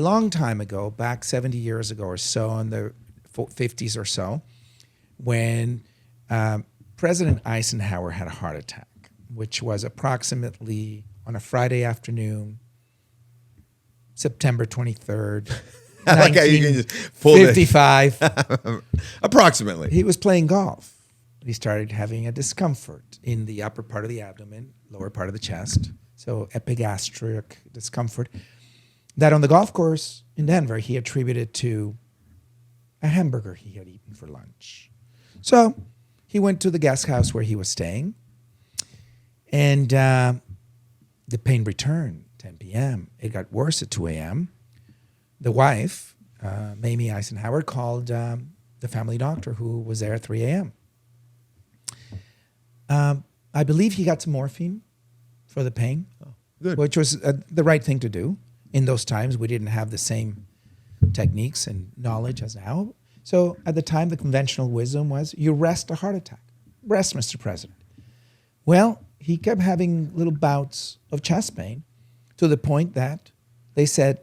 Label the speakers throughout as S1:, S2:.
S1: long time ago, back 70 years ago or so, in the 50s or so, when President Eisenhower had a heart attack, which was approximately on a Friday afternoon, September 23rd,
S2: I like how you can just pull this.
S1: 1955.
S2: Approximately.
S1: He was playing golf. He started having a discomfort in the upper part of the abdomen, lower part of the chest, so epigastric discomfort. That on the golf course in Denver, he attributed to a hamburger he had eaten for lunch. So he went to the guest house where he was staying, and the pain returned, 10 p.m. It got worse at 2 a.m. The wife, Maese Eisenhower, called the family doctor who was there at 3 a.m. I believe he got some morphine for the pain,
S2: Good.
S1: which was the right thing to do. In those times, we didn't have the same techniques and knowledge as now. So at the time, the conventional wisdom was, you rest a heart attack. Rest, Mr. President. Well, he kept having little bouts of chest pain to the point that they said,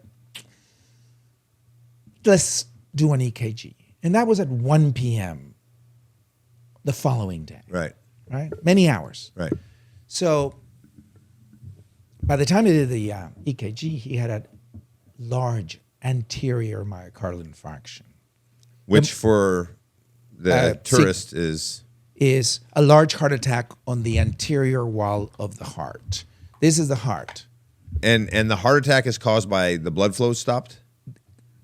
S1: let's do an EKG. And that was at 1 p.m. the following day.
S2: Right.
S1: Right? Many hours.
S2: Right.
S1: So by the time he did the EKG, he had a large anterior myocardial infarction.
S2: Which for the tourist is
S1: a large heart attack on the anterior wall of the heart. This is the heart.
S2: and the heart attack is caused by the blood flow stopped?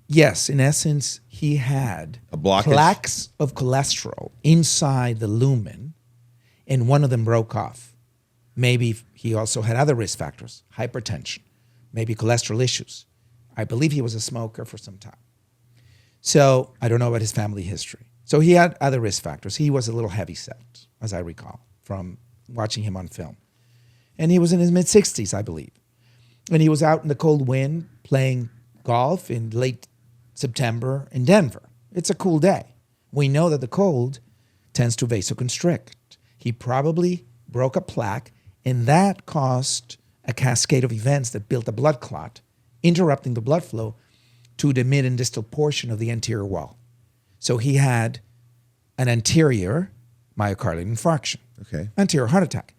S1: Yes, in essence, he had
S2: A blockage?
S1: plaques of cholesterol inside the lumen, and one of them broke off. Maybe he also had other risk factors, hypertension, maybe cholesterol issues. I believe he was a smoker for some time. So I don't know about his family history. So he had other risk factors. He was a little heavyset, as I recall, from watching him on film. And he was in his mid-60s, I believe. And he was out in the cold wind playing golf in late September in Denver. It's a cool day. We know that the cold tends to vasoconstrict. He probably broke a plaque, and that caused a cascade of events that built a blood clot, interrupting the blood flow to the mid and distal portion of the anterior wall. So he had an anterior myocardial infarction, anterior heart attack.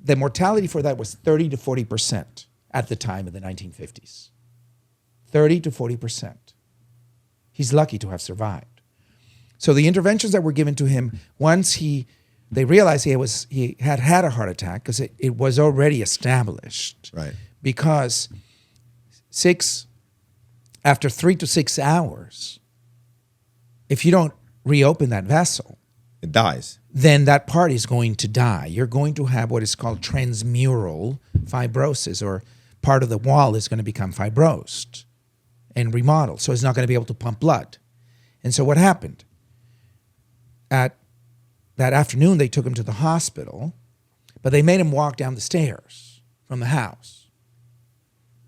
S1: The mortality for that was 30 to 40% at the time in the 1950s. 30 to 40%. He's lucky to have survived. So the interventions that were given to him, once they realized he had a heart attack, because it was already established.
S2: Right.
S1: Because after 3 to 6 hours, if you don't reopen that vessel,
S2: It dies.
S1: then that part is going to die. You're going to have what is called transmural fibrosis, or part of the wall is going to become fibrosed and remodeled, so it's not going to be able to pump blood. And so what happened? At that afternoon, they took him to the hospital, but they made him walk down the stairs from the house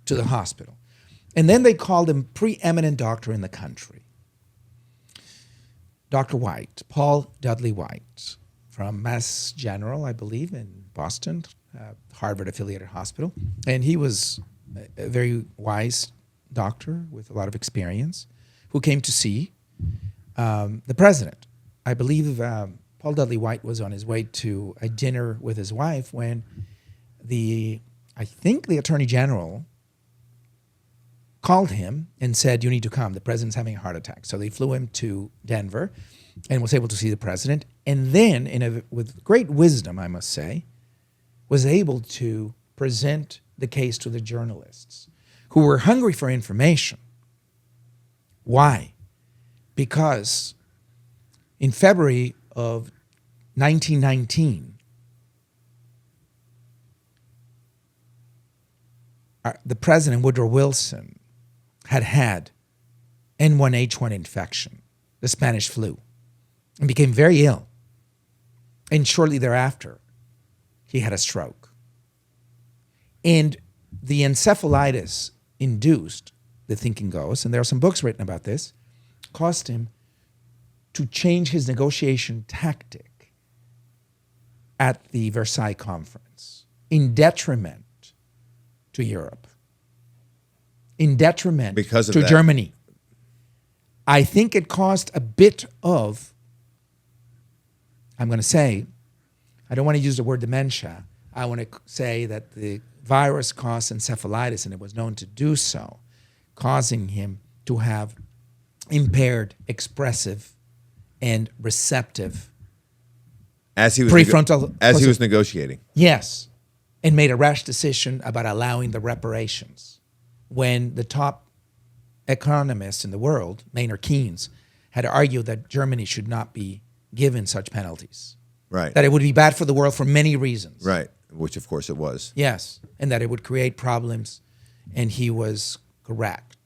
S1: to the hospital. And then they called him preeminent doctor in the country. Dr. White, Paul Dudley White, from Mass General, I believe, in Boston, Harvard-affiliated hospital. And he was a very wise doctor with a lot of experience who came to see the president. I believe Paul Dudley White was on his way to a dinner with his wife when I think the Attorney General called him and said, you need to come. The president's having a heart attack. So they flew him to Denver and was able to see the president. And then, with great wisdom, I must say, was able to present the case to the journalists who were hungry for information. Why? Because in February of 1919, the president, Woodrow Wilson, had N1H1 infection, the Spanish flu, and became very ill. And shortly thereafter, he had a stroke. And the encephalitis induced, the thinking goes, and there are some books written about this, caused him to change his negotiation tactic at the Versailles Conference in detriment to Europe. in detriment
S2: Because of
S1: to
S2: that.
S1: Germany. I think it caused a bit of, I'm going to say, I don't want to use the word dementia. I want to say that the virus caused encephalitis, and it was known to do so, causing him to have impaired, expressive, and receptive
S2: As he was
S1: prefrontal.
S2: as he was negotiating.
S1: Yes, and made a rash decision about allowing the reparations when the top economists in the world, Maynard Keynes, had argued that Germany should not be given such penalties.
S2: Right.
S1: That it would be bad for the world for many reasons.
S2: Right. Which of course it was.
S1: Yes, and that it would create problems, and he was correct.